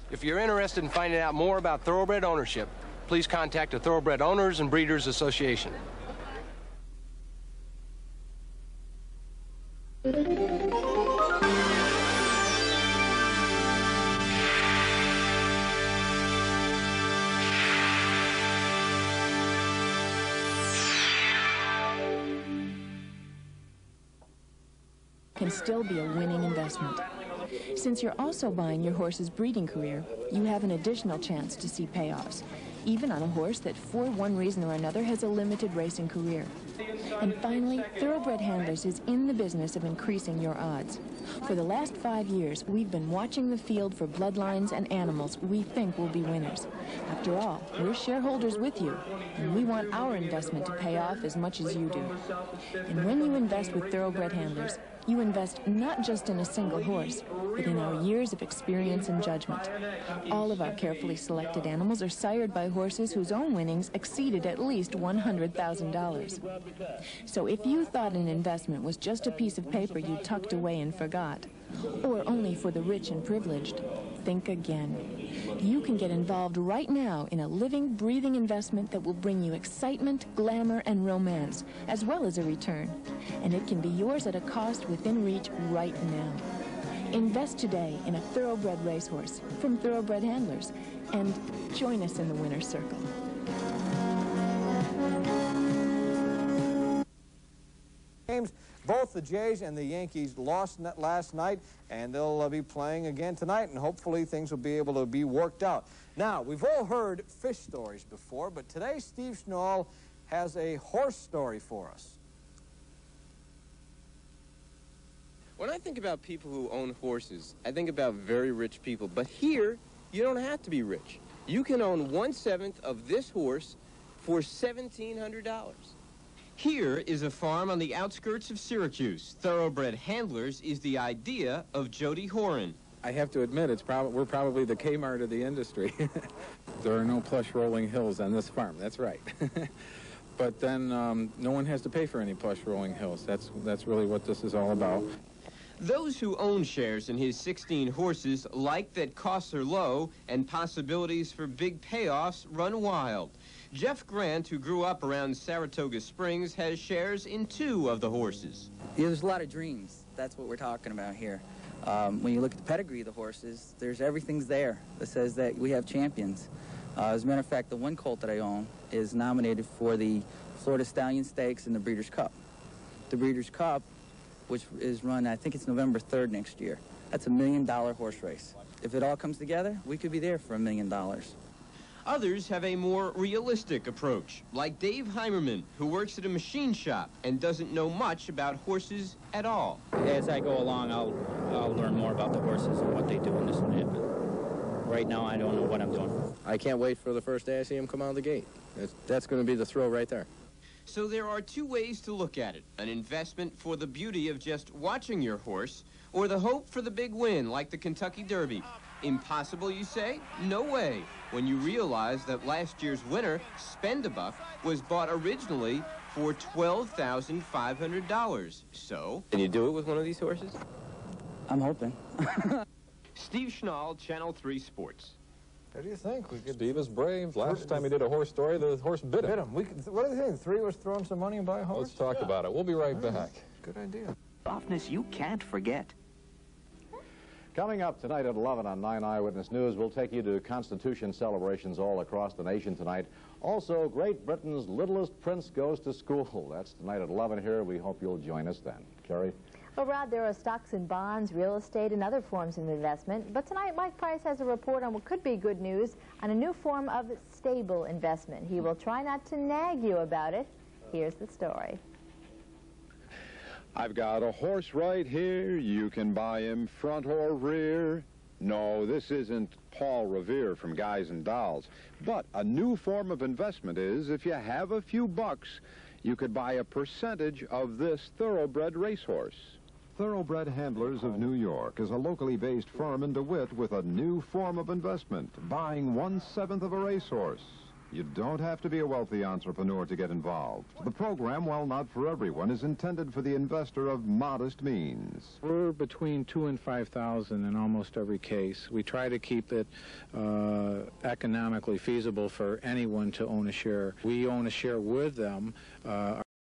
If you're interested in finding out more about thoroughbred ownership, please contact the Thoroughbred Owners and Breeders Association. Can still be a winning investment. Since you're also buying your horse's breeding career, you have an additional chance to see payoffs, even on a horse that for one reason or another has a limited racing career. And finally, Thoroughbred Handlers is in the business of increasing your odds. For the last 5 years, we've been watching the field for bloodlines and animals we think will be winners. After all, we're shareholders with you, and we want our investment to pay off as much as you do. And when you invest with Thoroughbred Handlers, you invest not just in a single horse, but in our years of experience and judgment. All of our carefully selected animals are sired by horses whose own winnings exceeded at least $100,000. So if you thought an investment was just a piece of paper you tucked away and forgot, or only for the rich and privileged, think again. You can get involved right now in a living, breathing investment that will bring you excitement, glamour, and romance, as well as a return. And it can be yours at a cost within reach right now. Invest today in a thoroughbred racehorse from Thoroughbred Handlers, and join us in the winner's circle. Games. Both the Jays and the Yankees lost last night, and they'll be playing again tonight, and hopefully things will be able to be worked out. Now, we've all heard fish stories before, but today Steve Schnall has a horse story for us. When I think about people who own horses, I think about very rich people. But here, you don't have to be rich. You can own 1/7 of this horse for $1,700. Here is a farm on the outskirts of Syracuse. Thoroughbred Handlers is the idea of Jody Horan. I have to admit, we're probably the Kmart of the industry. There are no plush rolling hills on this farm, that's right. But then no one has to pay for any plush rolling hills. That's really what this is all about. Those who own shares in his 16 horses like that costs are low and possibilities for big payoffs run wild. Jeff Grant, who grew up around Saratoga Springs, has shares in 2 of the horses. Yeah, there's a lot of dreams. That's what we're talking about here. When you look at the pedigree of the horses, everything's there that says that we have champions. As a matter of fact, the one colt that I own is nominated for the Florida Stallion Stakes and the Breeders' Cup. The Breeders' Cup, which is run, I think it's November 3rd next year. That's a $1 million horse race. If it all comes together, we could be there for $1 million. Others have a more realistic approach, like Dave Heimerman, who works at a machine shop and doesn't know much about horses at all. As I go along, I'll learn more about the horses and what they do and this and that. But right now, I don't know what I'm doing. I can't wait for the first day I see him come out of the gate. That's going to be the thrill right there. So there are 2 ways to look at it: an investment for the beauty of just watching your horse, or the hope for the big win, like the Kentucky Derby. Impossible, you say? No way, when you realize that last year's winner, Spend-A-Buck, was bought originally for $12,500. So, can you do it with one of these horses? I'm hoping. Steve Schnall, Channel 3 Sports. What do you think? Steve is brave. Last time he did a horse story, the horse bit him. What do you think? 3 was throwing some money and buy a horse? Let's talk about it. We'll be right back. Good idea. Softness you can't forget. Coming up tonight at 11 on 9 Eyewitness News, we'll take you to Constitution celebrations all across the nation tonight. Also, Great Britain's littlest prince goes to school. That's tonight at 11 here. We hope you'll join us then. Carrie? Well, Rod, there are stocks and bonds, real estate, and other forms of investment. But tonight, Mike Price has a report on what could be good news on a new form of stable investment. He will try not to nag you about it. Here's the story. I've got a horse right here. You can buy him front or rear. No, this isn't Paul Revere from Guys and Dolls. But a new form of investment is, if you have a few bucks, you could buy a percentage of this thoroughbred racehorse. Thoroughbred Handlers of New York is a locally based firm in DeWitt with a new form of investment, buying 1/7 of a racehorse. You don't have to be a wealthy entrepreneur to get involved. The program, while not for everyone, is intended for the investor of modest means. We're between $2,000 and $5,000 in almost every case. We try to keep it economically feasible for anyone to own a share. We own a share with them.